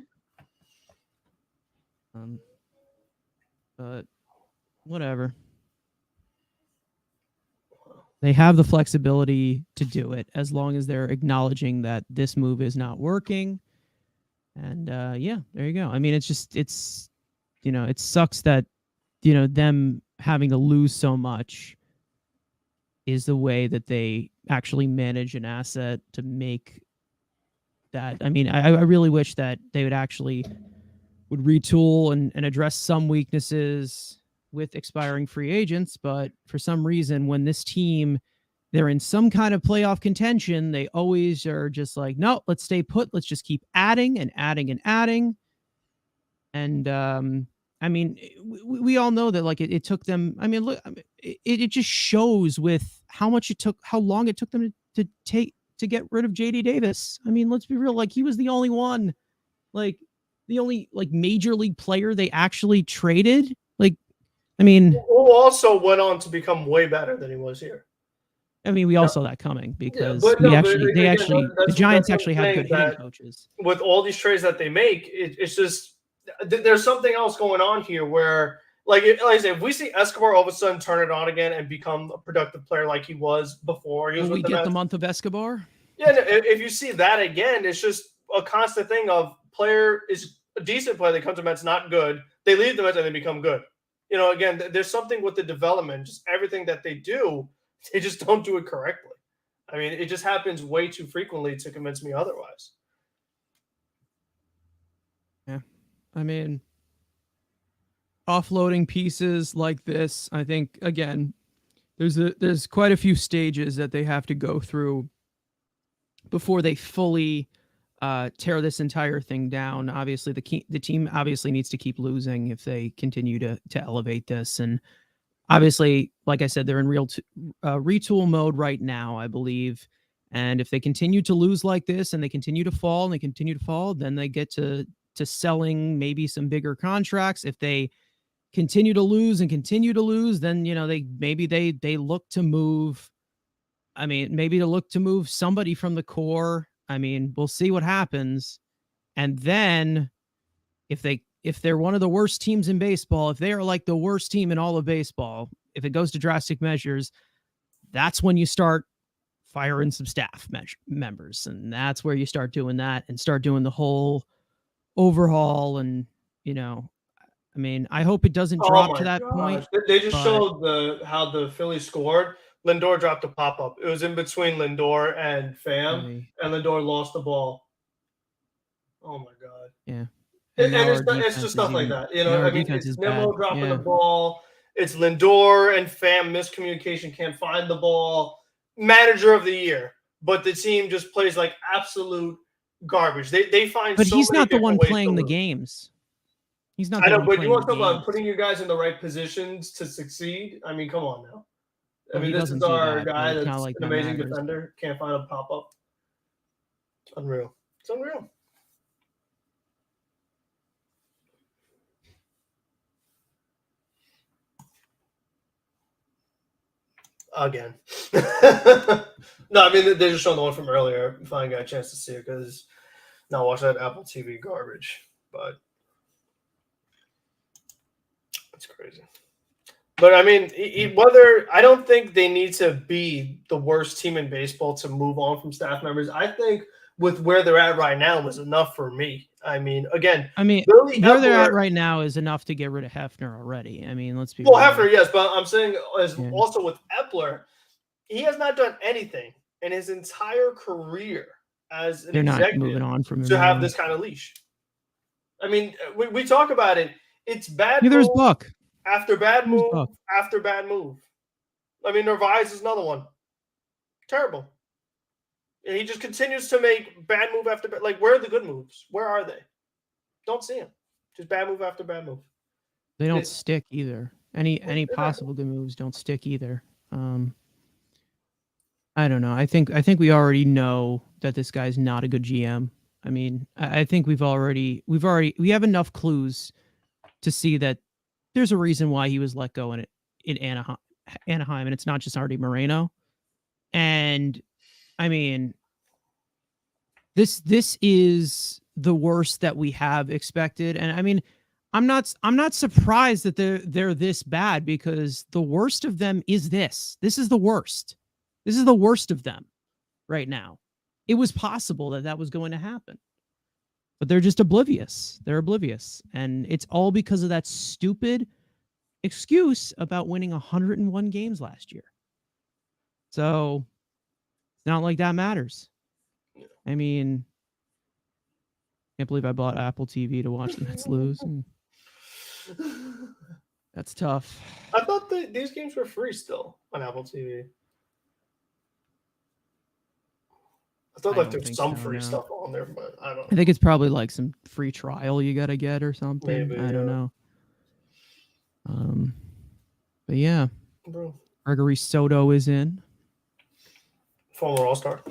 But whatever. They have the flexibility to do it as long as they're acknowledging that this move is not working. And yeah, there you go. I mean, it's it sucks that them having to lose so much is the way that they actually manage an asset to make that. I mean, I really wish that they would retool and address some weaknesses with expiring free agents, but for some reason, when this team they're in some kind of playoff contention, they always are just like, no, let's stay put. Let's just keep adding and adding and adding. And I mean, we all know that like it took them. I mean, look, it just shows with how long it took them to get rid of JD Davis. I mean, let's be real. Like he was the only one, like the only like major league player they actually traded. Like, I mean, who also went on to become way better than he was here. I mean, we all saw that coming because the Giants actually had good hitting coaches. With all these trades that they make, it's just there's something else going on here where, like I say, if we see Escobar all of a sudden turn it on again and become a productive player like he was before, we get the month of Escobar. Yeah, no, if you see that again, it's just a constant thing of player is a decent player. They come to Mets not good. They leave the Mets and they become good. Again, there's something with the development, just everything that they do. They just don't do it correctly. I mean, it just happens way too frequently to convince me otherwise. Yeah. I mean, offloading pieces like this, I think, again, there's quite a few stages that they have to go through before they fully tear this entire thing down. Obviously, the team obviously needs to keep losing if they continue to elevate this. And obviously, like I said, they're in real retool mode right now, I believe. And if they continue to lose like this and they continue to fall and they continue to fall, then they get to selling maybe some bigger contracts. If they continue to lose and continue to lose, then they look to move. I mean, maybe to look to move somebody from the core. I mean, we'll see what happens. And then if they're one of the worst teams in baseball, if they are like the worst team in all of baseball, if it goes to drastic measures, that's when you start firing some staff members. And that's where you start doing that and start doing the whole overhaul. And, I mean, I hope it doesn't drop to that point. They just showed how the Phillies scored. Lindor dropped a pop-up. It was in between Lindor and Pham, and Lindor lost the ball. Oh, my God. Yeah. And it's just stuff like that. I mean, it's Nimmo dropping the ball. It's Lindor and Pham miscommunication, can't find the ball. Manager of the year. But the team just plays like absolute garbage. They find But he's not the one playing the games. He's not. I know, but you want to talk about putting your guys in the right positions to succeed? I mean, come on now. I mean, this is our guy that's an amazing defender. Can't find a pop-up. It's unreal. It's unreal. Again. No, I mean, they're just showing the one from earlier. If I got a chance to see it, because not watching that Apple TV garbage. But it's crazy. But I mean, I don't think they need to be the worst team in baseball to move on from staff members. I think with where they're at right now was enough for me. I mean, again, where they're at right now is enough to get rid of Hefner already. I mean, let's be real. Hefner, yes, but I'm saying also with Epler, he has not done anything in his entire career as an executive moving on from him to have this kind of leash. I mean, we talk about it. It's bad. Neither is Buck. After bad move, after bad move. I mean, Narvaez is another one. Terrible. And he just continues to make bad move after bad. Like, where are the good moves? Where are they? Don't see them. Just bad move after bad move. They don't stick either. Any possible good moves don't stick either. I don't know. I think we already know that this guy's not a good GM. I mean, I think we have enough clues to see that there's a reason why he was let go in Anaheim, and it's not just Artie Moreno. And I mean, this is the worst that we have expected. And I mean, I'm not surprised that they're this bad, because the worst of them is this. This is the worst. This is the worst of them right now. It was possible that that was going to happen, but they're just oblivious. They're oblivious, and it's all because of that stupid excuse about winning 101 games last year. So it's not like that matters. I mean, can't believe I bought Apple TV to watch the Mets lose. That's tough. I thought these games were free still on Apple TV. I thought like there's some free stuff on there, but I don't know. I think it's probably like some free trial you got to get or something. Maybe, I don't know. But yeah, bro. Gregory Soto is in. Former All-Star.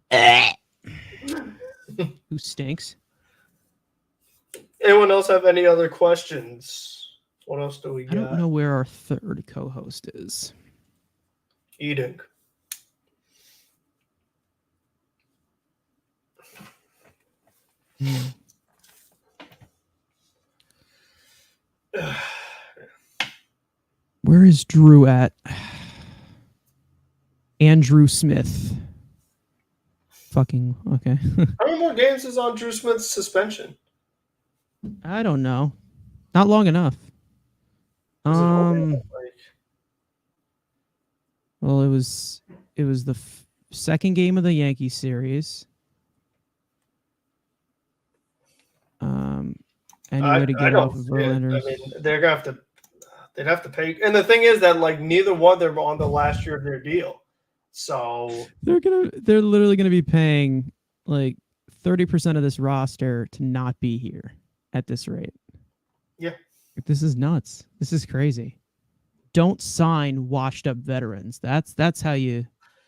Who stinks? Anyone else have any other questions? What else do we got? I don't know where our third co-host is. Eating. Where is Drew at? Andrew Smith. Fucking okay. How many more games is on Drew Smith's suspension? I don't know. Not long enough. Well, it was the second game of the Yankee series. Any way to get off of Verlander? I mean, they'd have to pay. And the thing is that like neither one they're on the last year of their deal. So they're literally gonna be paying like 30% of this roster to not be here at this rate. Yeah. This is nuts. This is crazy. Don't sign washed up veterans. That's how you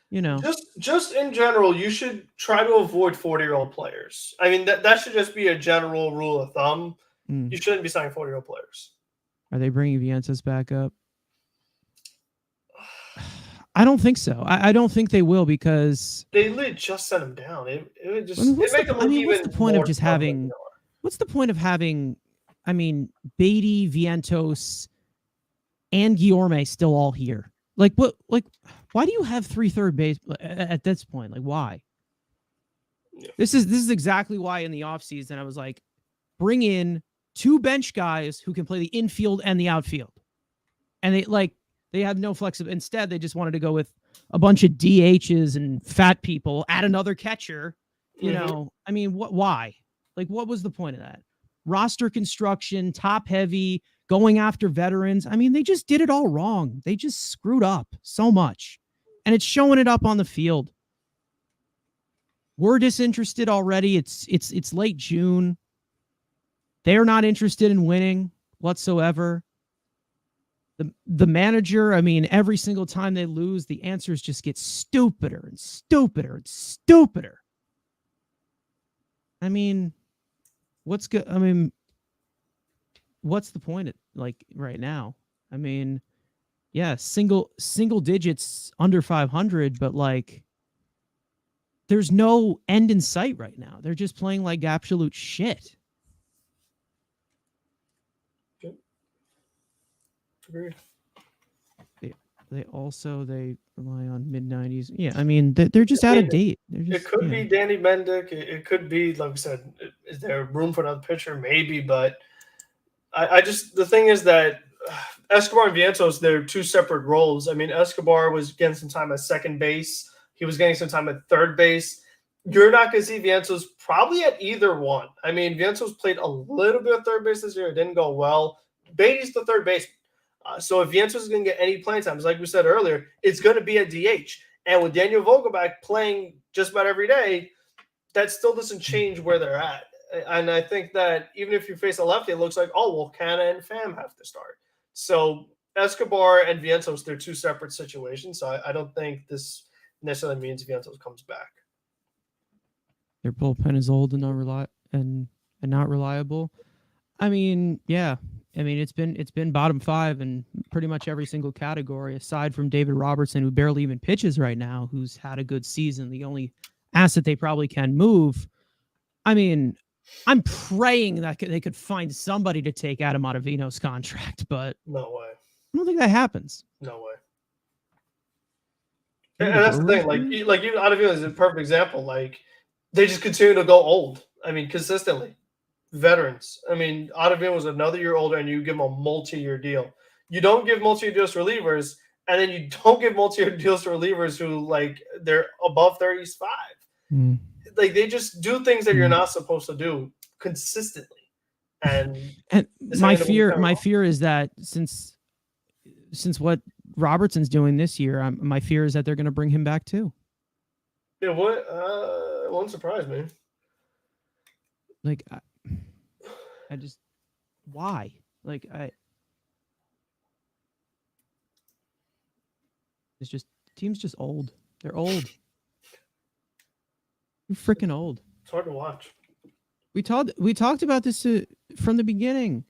know. Just in general, you should try to avoid 40-year-old players. I mean, that should just be a general rule of thumb. You shouldn't be signing 40-year-old players. Are they bringing Vientos back up? I don't think so. I don't think they will, because they literally just sent him down. What's the point of just having? What's the point of having? I mean, Beatty, Vientos, and Guillorme still all here. Like what? Like, why do you have 3 third base at this point? Like, why? Yeah. This is exactly why in the offseason I was like, bring in 2 bench guys who can play the infield and the outfield, and they had no flexibility. Instead, they just wanted to go with a bunch of DHs and fat people, add another catcher. You know, I mean, why? Like, what was the point of that? Roster construction, top heavy, going after veterans. I mean, they just did it all wrong. They just screwed up so much, and it's showing it up on the field. We're disinterested already. It's late June. They're not interested in winning whatsoever. The manager, I mean, every single time they lose, the answers just get stupider and stupider and stupider. I mean, what's good? I mean, what's the point right now? I mean, yeah, single digits under 500, but like, there's no end in sight right now. They're just playing like absolute shit. Agreed. They rely on mid-90s. Yeah, I mean, they're just out of date. It could be Danny Mendick. It could be, like we said, is there room for another pitcher? Maybe, but I just, the thing is that Escobar and Vientos, they're 2 separate roles. I mean, Escobar was getting some time at second base. He was getting some time at third base. You're not going to see Vientos probably at either one. I mean, Vientos played a little bit of third base this year. It didn't go well. Beatty's the third baseman. So if Vientos is going to get any playing time, like we said earlier, it's going to be a DH. And with Daniel Vogelbach playing just about every day, that still doesn't change where they're at. And I think that even if you face a lefty, it looks like, oh, well, Canna and Pham have to start. So Escobar and Vientos, they're 2 separate situations. So I don't think this necessarily means Vientos comes back. Their bullpen is old and not reliable. I mean, yeah. I mean, it's been bottom 5 in pretty much every single category, aside from David Robertson, who barely even pitches right now, who's had a good season. The only asset they probably can move. I mean, I'm praying that they could find somebody to take Adam Ottavino's contract, but No way. I don't think that happens. No way. Maybe And that's the thing. Like even Ottavino is a perfect example. Like they just continue to go old. I mean, consistently. Veterans. I mean, Ottavino was another year older, and you give him a multi-year deal. You don't give multi-year deals to relievers, and then you don't give multi-year deals to relievers who like they're above 35. Like they just do things that you're not supposed to do consistently. And my fear is that since what Robertson's doing this year, my fear is that they're going to bring him back too. Yeah, what? It won't surprise me. Like, I just why? Like it's just team's just old. They're old. They're freaking old. It's hard to watch. We talked about this from the beginning,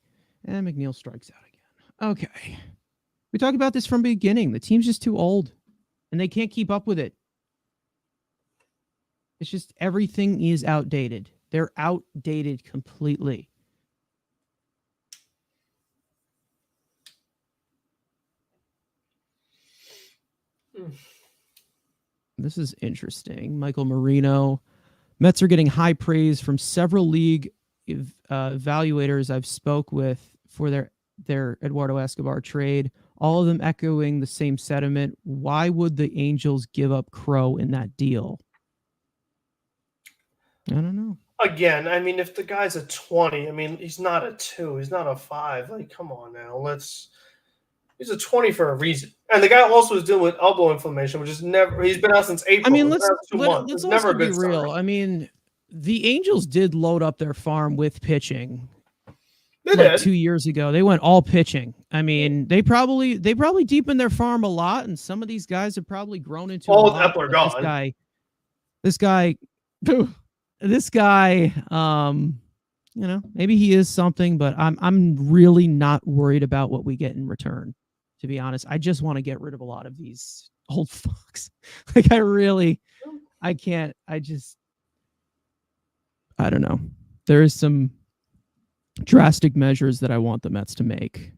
and McNeil strikes out again. Okay, we talked about this from the beginning. The team's just too old, and they can't keep up with it. It's just everything is outdated. They're outdated completely. This is interesting. Michael Marino. Mets are getting high praise from several league evaluators I've spoke with for their Eduardo Escobar trade. All of them echoing the same sentiment. Why would the Angels give up Crow in that deal? I don't know. Again, I mean, if the guy's a 20, I mean, he's not a 2. He's not a 5. Like, come on now. He's a 20 for a reason. And the guy also is dealing with elbow inflammation, which is never – he's been out since April. I mean, let's also be real. Start. I mean, the Angels did load up their farm with pitching. They did. 2 years ago. They went all pitching. I mean, they probably deepened their farm a lot, and some of these guys have probably grown into all Epler gone. This guy, maybe he is something, but I'm really not worried about what we get in return. To be honest, I just want to get rid of a lot of these old fucks. Like I can't. I don't know. There is some drastic measures that I want the Mets to make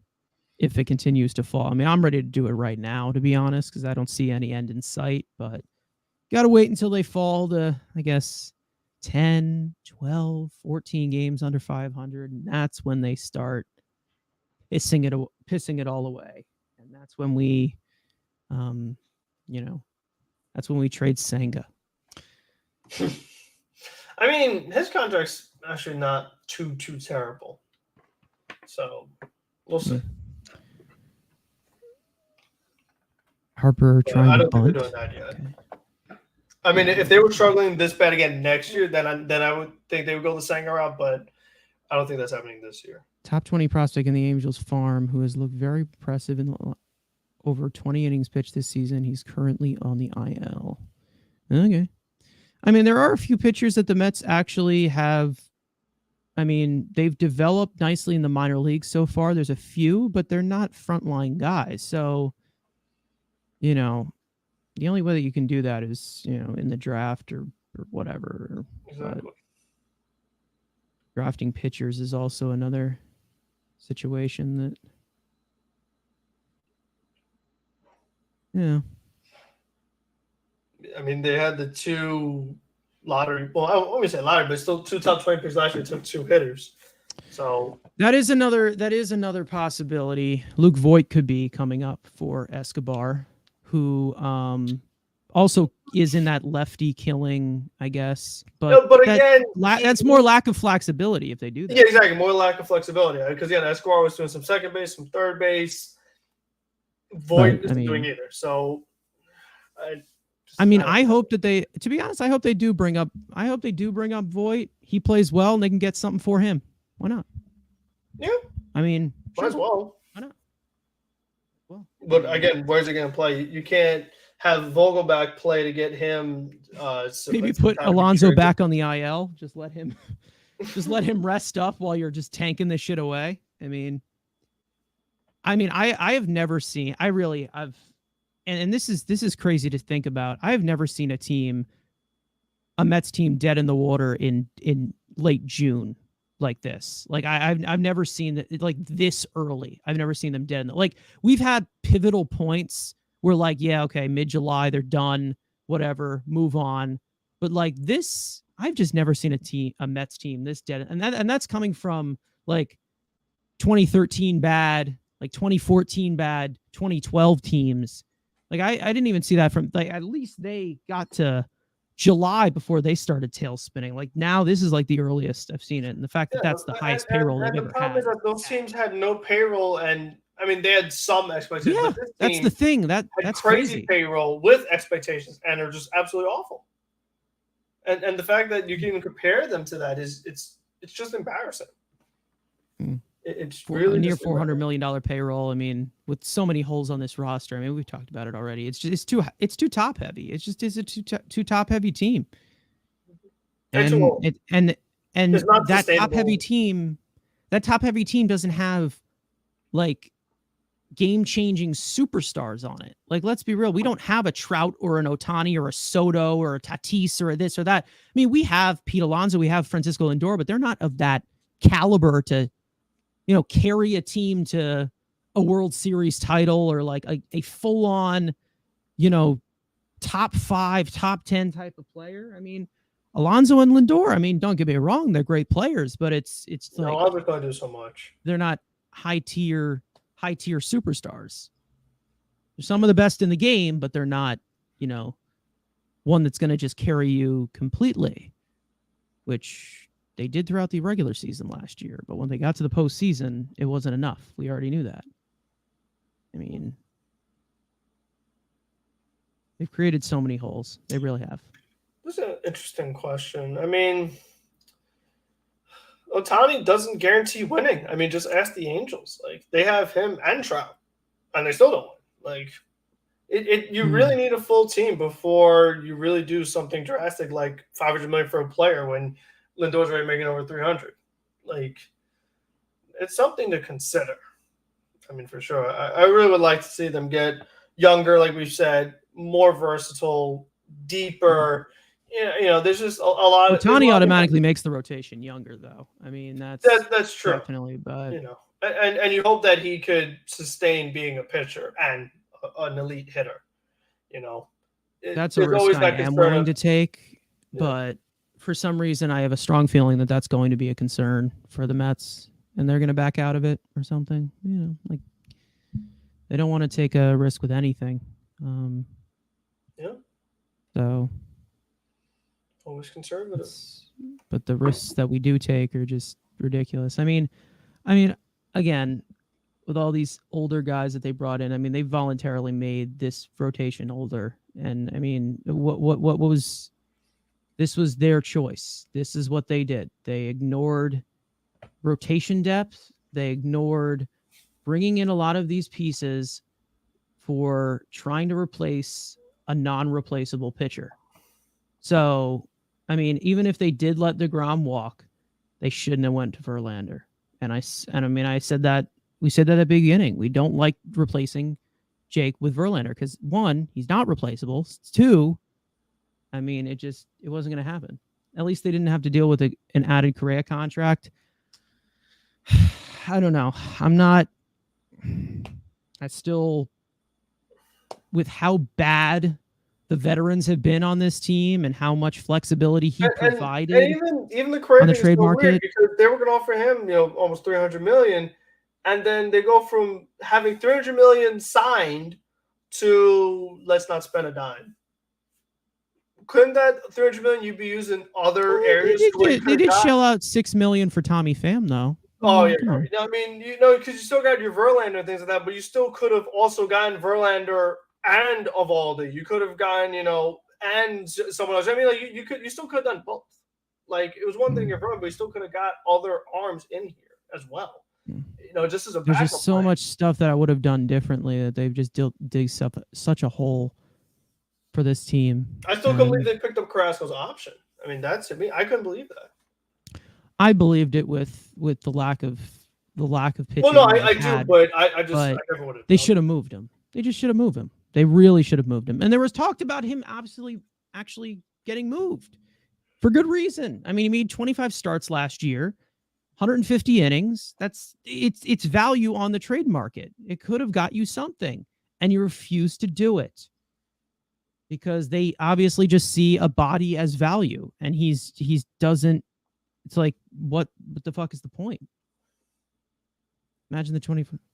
if it continues to fall. I mean, I'm ready to do it right now, to be honest, because I don't see any end in sight, but got to wait until they fall to, I guess, 10, 12, 14 games under 500, and that's when they start pissing it all away. And that's when we, that's when we trade Senga. I mean, his contract's actually not too terrible. So we'll see. Harper trying I don't to think bunt. they're doing that yet. Okay. I mean, if they were struggling this bad again next year, then I would think they would go the Sanger route, but I don't think that's happening this year. Top 20 prospect in the Angels farm who has looked very impressive in over 20 innings pitched this season. He's currently on the IL. Okay. I mean, there are a few pitchers that the Mets actually have. I mean, they've developed nicely in the minor leagues so far. There's a few, but they're not frontline guys. So, the only way that you can do that is, in the draft or whatever. Exactly. But drafting pitchers is also another situation that, I mean, they had the 2 lottery. Well, I won't say lottery, but still 2 top 20 picks last year took 2 hitters. So that is another possibility. Luke Voigt could be coming up for Escobar, who also is in that lefty killing, I guess. But again, that's more lack of flexibility if they do that. Yeah, exactly. More lack of flexibility. Because Escobar was doing some second base, some third base. Voigt isn't doing either. So I hope that they, to be honest, I hope they do bring up Voigt. He plays well and they can get something for him. Why not? Yeah. I mean, might as well. Why not? Well, but again, where's he going to play? You can't have Vogelback play to get him. Maybe put Alonso back on the IL. Just let him rest up while you're just tanking this shit away. I mean, I have never seen. And this is crazy to think about. I have never seen a team a Mets team dead in the water in late June like this. Like I've never seen it like this early. I've never seen them dead in like we've had pivotal points where like, yeah, okay, mid-July, they're done, whatever, move on. But like this, I've just never seen a Mets team this dead. And that's coming from like 2013 bad, like 2014 bad, 2012 teams. Like I didn't even see that from like at least they got to July before they started tail spinning. Like now this is like the earliest I've seen it. And the fact that that's the highest payroll they've ever had. The problem is that those teams had no payroll, and I mean they had some expectations, yeah, but this that's team the thing. That's crazy payroll with expectations and are just absolutely awful. And the fact that you can even compare them to that is it's just embarrassing. It's really near $400 million payroll. I mean, with so many holes on this roster. I mean, we've talked about it already. It's too top heavy. It's just is a too top heavy team. And that top heavy team doesn't have like game changing superstars on it. Like, let's be real, we don't have a Trout or an Ohtani or a Soto or a Tatis or a this or that. I mean, we have Pete Alonso, we have Francisco Lindor, but they're not of that caliber to, you know, carry a team to a World Series title or like a full on, you know, top 5, top 10 type of player. I mean, Alonso and Lindor, I mean, don't get me wrong, they're great players, but it's like Alonso's going to do so much. They're not high tier superstars. They're some of the best in the game, but they're not, you know, one that's going to just carry you completely, which they did throughout the regular season last year. But when they got to the postseason, it wasn't enough. We already knew that. I mean, they've created so many holes. They really have. This is an interesting question. I mean, Ohtani doesn't guarantee winning. I mean, just ask the Angels. Like, they have him and Trout, and they still don't win. Like, you really need a full team before you really do something drastic like $500 million for a player when Lindor's already making over 300. Like, it's something to consider. I mean, for sure. I really would like to see them get younger, like we've said, more versatile, deeper. You know, there's just a lot. Ohtani automatically makes the rotation younger, though. I mean, that's true, definitely. But you know, and you hope that he could sustain being a pitcher and an elite hitter. You know, that's a risk I am willing to take, but for some reason, I have a strong feeling that that's going to be a concern for the Mets, and they're going to back out of it or something. You know, like they don't want to take a risk with anything. So. Always conservative. But the risks that we do take are just ridiculous. I mean, again, with all these older guys that they brought in, I mean, they voluntarily made this rotation older. And I mean, what was this was their choice. This is what they did. They ignored rotation depth. They ignored bringing in a lot of these pieces for trying to replace a non-replaceable pitcher. So, I mean, even if they did let DeGrom walk, they shouldn't have went to Verlander. And I said that, we said that at the beginning. We don't like replacing Jake with Verlander because 1, he's not replaceable. 2, I mean, it wasn't going to happen. At least they didn't have to deal with an added Correa contract. I don't know. I still, with how bad the veterans have been on this team and how much flexibility he provided, and even the Correa on the trade market, because they were going to offer him, you know, almost $300 million, and then they go from having $300 million signed to let's not spend a dime. Couldn't that $300 million you'd be using other areas? They did shell out $6 million for Tommy Pham, though. Oh yeah, I mean, you know, because you still got your Verlander and things like that, but you still could have also gotten Verlander and Eovaldi. You could have gotten, you know, and someone else. I mean, like you still could have done both. Like, it was one thing you're from, but you still could have got other arms in here as well. You know, just as a backup. There's just so much stuff that I would have done differently that they've just dig such a hole for this team. I still couldn't believe they picked up Carrasco's option. I mean, that's to me, I couldn't believe that. I believed it with the lack of pitching. Well, no, I do, but I never would have. They should have moved him. They just should have moved him. They really should have moved him. And there was talked about him actually getting moved. for good reason. I mean, he made 25 starts last year, 150 innings. It's value on the trade market. It could have got you something, and you refuse to do it because they obviously just see a body as value, and he's doesn't. It's like what the fuck is the point? Imagine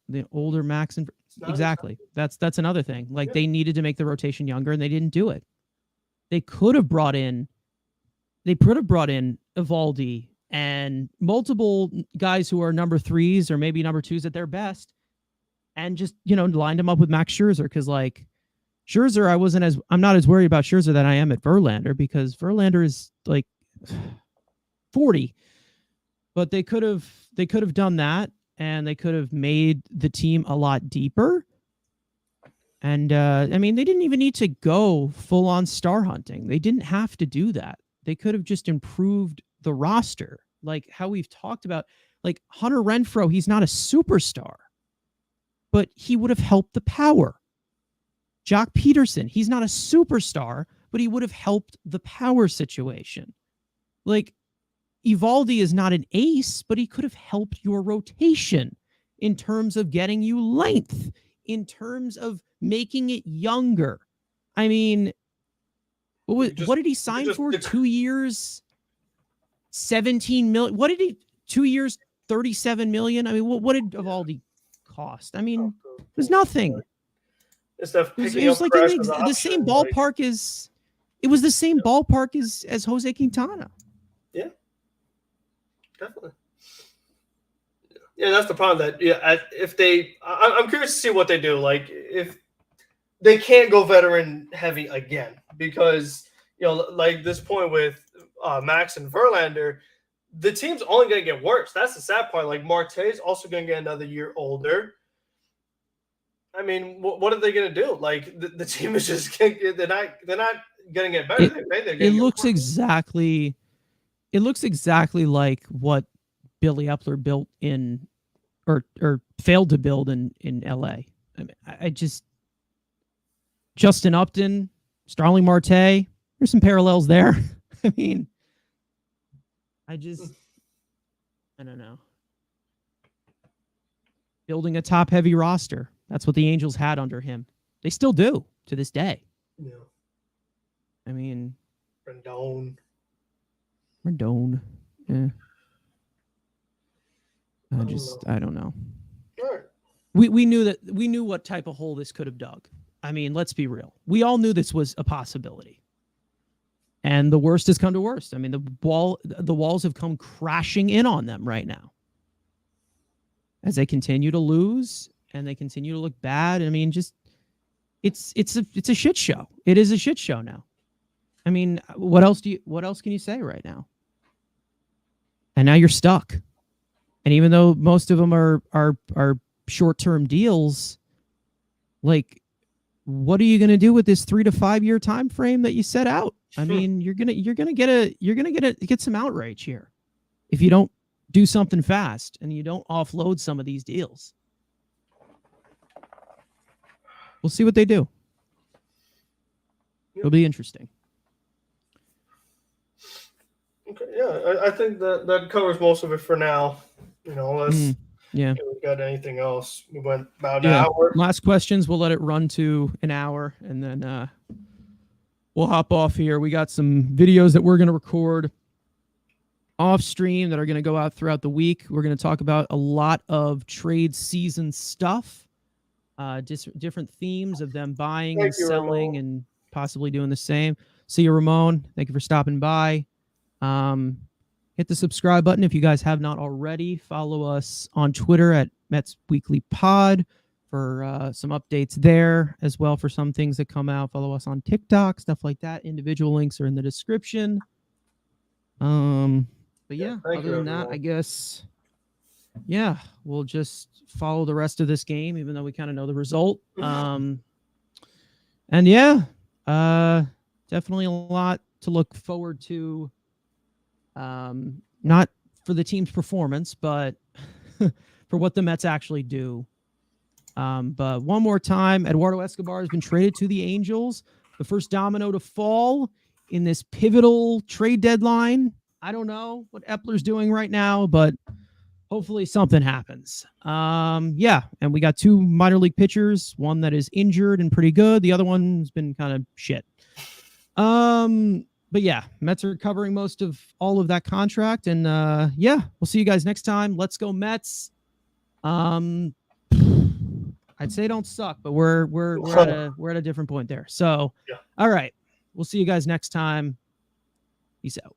the older Max and exactly. That's another thing. Like they needed to make the rotation younger, and they didn't do it. They could have brought in Evaldi and multiple guys who are number 3s or maybe number 2s at their best, and just lined them up with Max Scherzer, because like Scherzer, I'm not as worried about Scherzer than I am at Verlander, because Verlander is like 40, but they could have done that, and they could have made the team a lot deeper. And I mean, they didn't even need to go full on star hunting. They didn't have to do that. They could have just improved the roster, like how we've talked about. Like Hunter Renfroe, he's not a superstar, but he would have helped the power. Jock Peterson, he's not a superstar, but he would have helped the power situation. Like Evaldi is not an ace, but he could have helped your rotation in terms of getting you length, in terms of making it younger. I mean, what did he sign for? 2 years, 17 million. What did he? 2 years, 37 million. I mean, what did Evaldi cost? I mean, it was nothing. It was like the same ballpark as. It was the same ballpark as Jose Quintana. Yeah, definitely. Yeah, that's the problem. That I'm curious to see what they do. Like if they can't go veteran heavy again, because like this point with Max and Verlander, the team's only going to get worse. That's the sad part. Like Marte's also going to get another year older. I mean, what are they going to do? Like the team is just they're not going to get better. It looks exactly like what Billy Epler built in or failed to build in LA. I mean, I just Justin Upton, Starling Marte, there's some parallels there. I mean, I don't know. Building a top-heavy roster. That's what the Angels had under him. They still do to this day. Yeah. I mean, Rendon. Yeah. I don't know. Right. We knew what type of hole this could have dug. I mean, let's be real. We all knew this was a possibility. And the worst has come to worst. I mean, the walls have come crashing in on them right now. As they continue to lose and they continue to look bad. I mean, just it's a shit show. It is a shit show now. I mean, what else can you say right now? And now you're stuck. And even though most of them are short-term deals, like, what are you going to do with this 3 to 5 year time frame that you set out? I mean, you're gonna get some outrage here if you don't do something fast and you don't offload some of these deals. We'll see what they do. It'll be interesting. Okay, yeah, I think that covers most of it for now. Unless we got anything else. We went about an hour. Last questions. We'll let it run to an hour, and then we'll hop off here. We got some videos that we're going to record off stream that are going to go out throughout the week. We're going to talk about a lot of trade season stuff, different themes of them buying and selling, Ramon, and possibly doing the same. See you, Ramon. Thank you for stopping by. Hit the subscribe button if you guys have not already. Follow us on Twitter at Mets Weekly Pod for some updates there as well for some things that come out. Follow us on TikTok, stuff like that. Individual links are in the description. But yeah, other than that, I guess, we'll just follow the rest of this game, even though we kind of know the result. And definitely a lot to look forward to. Not for the team's performance, but for what the Mets actually do. But one more time, Eduardo Escobar has been traded to the Angels. The first domino to fall in this pivotal trade deadline. I don't know what Epler's doing right now, but hopefully something happens. Yeah, and we got 2 minor league pitchers, one that is injured and pretty good. The other one's been kind of shit. But yeah, Mets are covering most of all of that contract. And yeah, we'll see you guys next time. Let's go Mets. I'd say don't suck, but we're at a different point there. So, Yeah. All right. We'll see you guys next time. Peace out.